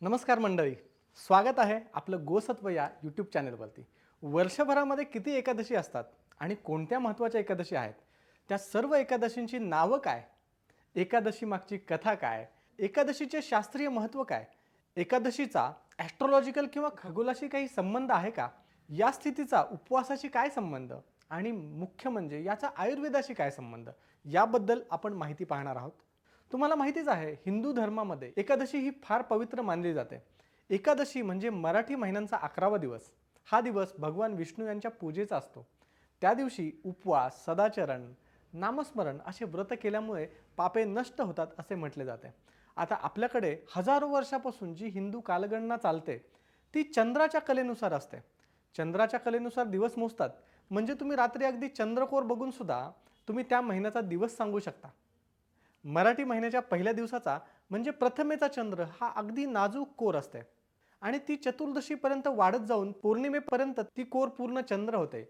नमस्कार मंडळी, स्वागत आहे आपलं गोसत्व या यूट्यूब चॅनलवरती. वर्षभरामध्ये किती एकादशी असतात आणि कोणत्या महत्त्वाच्या एकादशी आहेत, त्या सर्व एकादशींची नावं काय, एकादशी मागची कथा काय, एकादशीचे शास्त्रीय महत्त्व काय, एकादशीचा ॲस्ट्रोलॉजिकल किंवा खगोलाशी काही संबंध आहे का, या स्थितीचा उपवासाशी काय संबंध आणि मुख्य म्हणजे याचा आयुर्वेदाशी काय संबंध, याबद्दल आपण माहिती पाहणार आहोत. तुम्हाला माहितीच आहे, हिंदू धर्मामध्ये एकादशी ही फार पवित्र मानली जाते. एकादशी म्हणजे मराठी महिन्यांचा 11वा दिवस. हा दिवस भगवान विष्णू यांच्या पूजेचा असतो. त्या दिवशी उपवास, सदाचरण, नामस्मरण असे व्रत केल्यामुळे पापे नष्ट होतात असे म्हटले जाते. आता आपल्याकडे हजारो वर्षापासून जी हिंदू कालगणना चालते ती चंद्राच्या कलेनुसार असते. चंद्राच्या कलेनुसार दिवस मोजतात. म्हणजे तुम्ही रात्री अगदी चंद्रकोर बघून सुद्धा तुम्ही त्या महिन्याचा दिवस सांगू शकता. मराठी महिन्याच्या पहिल्या दिवसाचा म्हणजे प्रथमेचा चंद्र हा अगदी नाजूक कोर असते आणि ती चतुर्दशीपर्यंत वाढत जाऊन पौर्णिमेपर्यंत ती कोर पूर्ण चंद्र होते.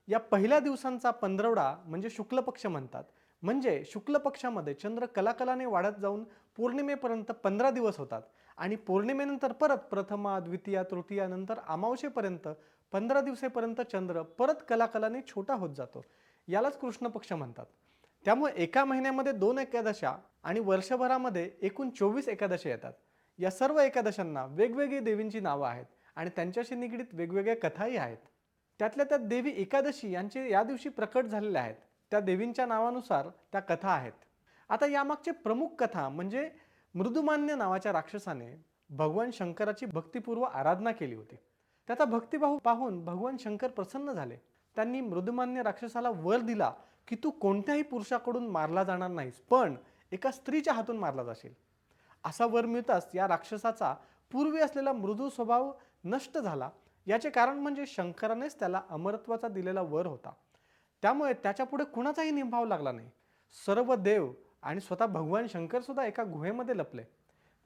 या पहिल्या दिवसांचा पंधरवडा म्हणजे शुक्ल पक्ष म्हणतात. म्हणजे शुक्ल पक्षामध्ये चंद्र कलाकलाने वाढत जाऊन पौर्णिमेपर्यंत 15 दिवस होतात आणि पौर्णिमेनंतर परत प्रथमा, द्वितीया, तृतीया नंतर अमावस्येपर्यंत 15 दिवसेपर्यंत चंद्र परत कलाकलाने छोटा होत जातो. यालाच कृष्ण पक्ष म्हणतात. त्यामुळे एका महिन्यामध्ये 2 एकादशा आणि वर्षभरामध्ये एकूण 24 एकादशी येतात. या सर्व एकादशांना वेगवेगळी देवींची नावं आहेत आणि त्यांच्याशी निगडीत वेगवेगळ्या कथाही आहेत. त्यातल्या त्या देवी एकादशी यांचे या दिवशी प्रकट झालेल्या आहेत. त्या देवींच्या नावानुसार त्या कथा आहेत. आता यामागचे प्रमुख कथा म्हणजे मृदुमान्य नावाच्या राक्षसाने भगवान शंकराची भक्तिपूर्व आराधना केली होती. त्याचा भक्तिभाव पाहून भगवान शंकर प्रसन्न झाले. त्यांनी मृदुमान्य राक्षसाला वर दिला की तू कोणत्याही पुरुषाकडून मारला जाणार नाहीस, पण एका स्त्रीच्या हातून मारला जाशील. असा वर मिळताच या राक्षसाचा पूर्वी असलेला मृदू स्वभाव नष्ट झाला. याचे कारण म्हणजे शंकरानेच त्याला अमरत्वाचा दिलेला वर होता. त्यामुळे त्याच्यापुढे कुणाचाही निभाव लागला नाही. सर्व देव आणि स्वतः भगवान शंकर सुद्धा एका गुहेमध्ये लपले.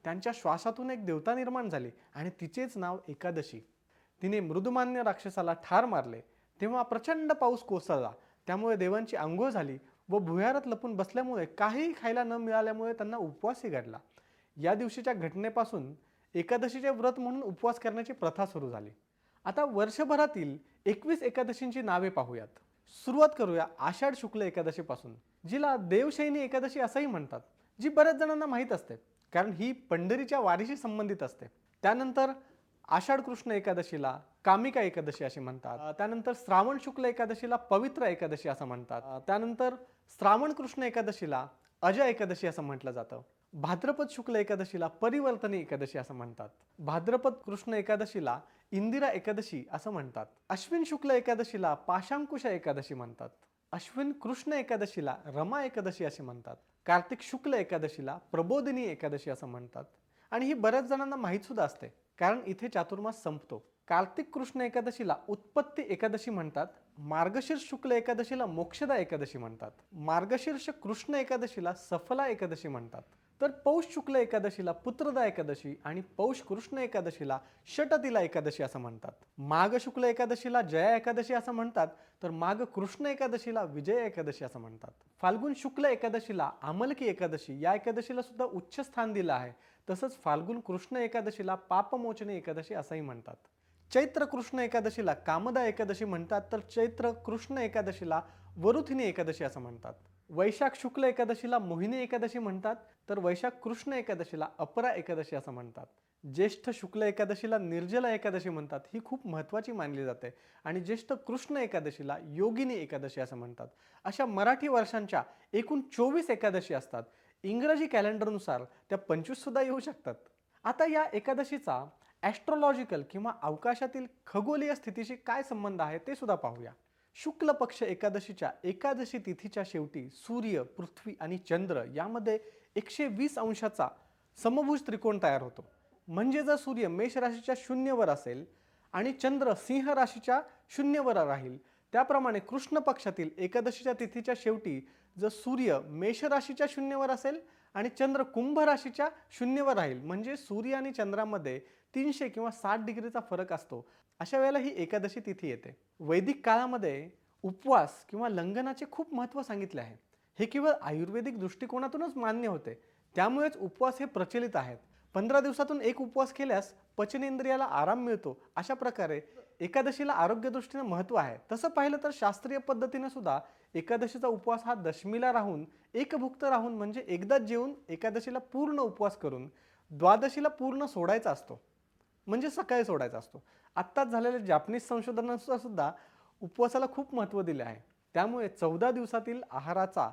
त्यांच्या श्वासातून एक देवता निर्माण झाली आणि तिचेच नाव एकादशी. तिने मृदुमान्य राक्षसाला ठार मारले. तेव्हा प्रचंड पाऊस कोसळला. त्यामुळे देवांची अंघोळ झाली व भुयारात लपून बसल्यामुळे काहीही खायला न मिळाल्यामुळे त्यांना उपवासही घडला. या दिवशीच्या घटनेपासून एकादशीचे व्रत म्हणून उपवास करण्याची प्रथा सुरू झाली. आता वर्षभरातील 21 एकादशींची नावे पाहूयात. सुरुवात करूया आषाढ शुक्ल एकादशीपासून, जिला देवशयनी एकादशी असंही म्हणतात, जी बऱ्याच जणांना माहीत असते कारण ही पंढरीच्या वारीशी संबंधित असते. त्यानंतर आषाढ कृष्ण एकादशीला कामिका एकादशी असे म्हणतात. त्यानंतर श्रावण शुक्ल एकादशीला पवित्र एकादशी असं म्हणतात. त्यानंतर श्रावण कृष्ण एकादशीला अज एकादशी असं म्हटलं जातं. भाद्रपद शुक्ल एकादशीला परिवर्तनी एकादशी असं म्हणतात. भाद्रपद कृष्ण एकादशीला इंदिरा एकादशी असं म्हणतात. अश्विन शुक्ल एकादशीला पाशांकुश एकादशी म्हणतात. अश्विन कृष्ण एकादशीला रमा एकादशी असे म्हणतात. कार्तिक शुक्ल एकादशीला प्रबोधिनी एकादशी असं म्हणतात. आणि ही बऱ्याच जणांना माहीत सुद्धा असते कारण इथे चातुर्मास संपतो. कार्तिक कृष्ण एकादशीला उत्पत्ती एकादशी म्हणतात. मार्गशीर्ष शुक्ल एकादशीला मोक्षदा एकादशी म्हणतात. मार्गशीर्ष कृष्ण एकादशीला सफला एकादशी म्हणतात. तर पौष शुक्ल एकादशीला पुत्रदा एकादशी आणि पौष कृष्ण एकादशीला षटतिला एकादशी असं म्हणतात. माघ शुक्ल एकादशीला जया एकादशी असं म्हणतात. तर माघ कृष्ण एकादशीला विजय एकादशी असं म्हणतात. फाल्गुन शुक्ल एकादशीला आमलकी एकादशी या एकादशीला सुद्धा उच्च स्थान दिलं आहे. तसंच फाल्गुन कृष्ण एकादशीला पापमोचनी एकादशी असंही म्हणतात. चैत्र कृष्ण एकादशीला कामदा एकादशी म्हणतात. तर चैत्र कृष्ण एकादशीला वरुथिनी एकादशी असं म्हणतात. वैशाख शुक्ल एकादशीला मोहिनी एकादशी म्हणतात. तर वैशाख कृष्ण एकादशीला अपरा एकादशी असं म्हणतात. ज्येष्ठ शुक्ल एकादशीला निर्जला एकादशी म्हणतात. ही खूप महत्त्वाची मानली जाते. आणि ज्येष्ठ कृष्ण एकादशीला योगिनी एकादशी असं म्हणतात. अशा मराठी वर्षांच्या एकूण 24 एकादशी असतात. इंग्रजी कॅलेंडरनुसार त्या 25 सुद्धा येऊ शकतात. आता या एकादशीचा ॲस्ट्रोलॉजिकल किंवा अवकाशातील खगोलीय स्थितीशी काय संबंध आहे ते सुद्धा पाहूया. शुक्ल पक्ष एकादशीच्या एकादशी तिथीच्या शेवटी सूर्य, पृथ्वी आणि चंद्र यामध्ये 120 अंशाचा समभुज त्रिकोण तयार होतो. म्हणजे जर सूर्य मेष राशीच्या शून्यवर असेल आणि चंद्र सिंह राशीच्या शून्यवर राहील, त्याप्रमाणे कृष्ण पक्षातील एकादशीच्या तिथीच्या शेवटी जर सूर्य मेष राशीच्या शून्यवर असेल आणि चंद्र कुंभ राशीच्या शून्यवर राहील, म्हणजे सूर्य आणि चंद्रामध्ये 300 किंवा 60 डिग्रीचा फरक असतो. अशा वेळेला ही एकादशी तिथी येते. वैदिक काळामध्ये उपवास किंवा लंघनाचे खूप महत्त्व सांगितले आहे. हे केवळ आयुर्वेदिक दृष्टिकोनातूनच मान्य होते. त्यामुळेच उपवास हे प्रचलित आहेत. 15 दिवसातून एक उपवास केल्यास पचनेंद्रियाला आराम मिळतो. अशा प्रकारे एकादशीला आरोग्यदृष्टीने महत्त्व आहे. तसं पाहिलं तर शास्त्रीय पद्धतीने सुद्धा एकादशीचा उपवास हा दशमीला राहून, एकभुक्त राहून म्हणजे एकदाच जेवून एकादशीला पूर्ण उपवास करून द्वादशीला पूर्ण सोडायचा असतो. म्हणजे सकाळी सोडायचा असतो. आत्ताच झालेल्या जापनीज संशोधनानुसार सुद्धा उपवासाला खूप महत्त्व दिले आहे. त्यामुळे 14 दिवसातील आहाराचा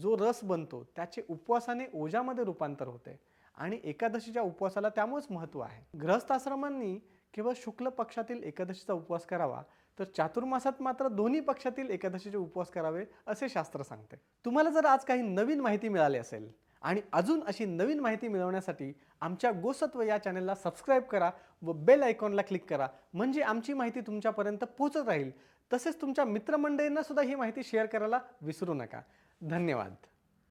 जो रस बनतो त्याचे उपवासाने ओझ्यामध्ये रूपांतर होते आणि एकादशीच्या उपवासाला त्यामुळेच महत्त्व आहे. गृहस्थ आश्रमांनी केवळ शुक्ल पक्षातील एकादशीचा उपवास करावा, तर चातुर्मासात मात्र दोन्ही पक्षातील एकादशीचे उपवास करावे असे शास्त्र सांगते. तुम्हाला जर आज काही नवीन माहिती मिळाली असेल आणि अजून अशी नवीन माहिती मिळवण्यासाठी आमच्या गोसत्व या चॅनलला सबस्क्राईब करा व बेल आयकॉनला क्लिक करा, म्हणजे आमची माहिती तुमच्यापर्यंत पोहोचत राहील. तसेच तुमच्या मित्रमंडळींना सुद्धा ही माहिती शेअर करायला विसरू नका. धन्यवाद.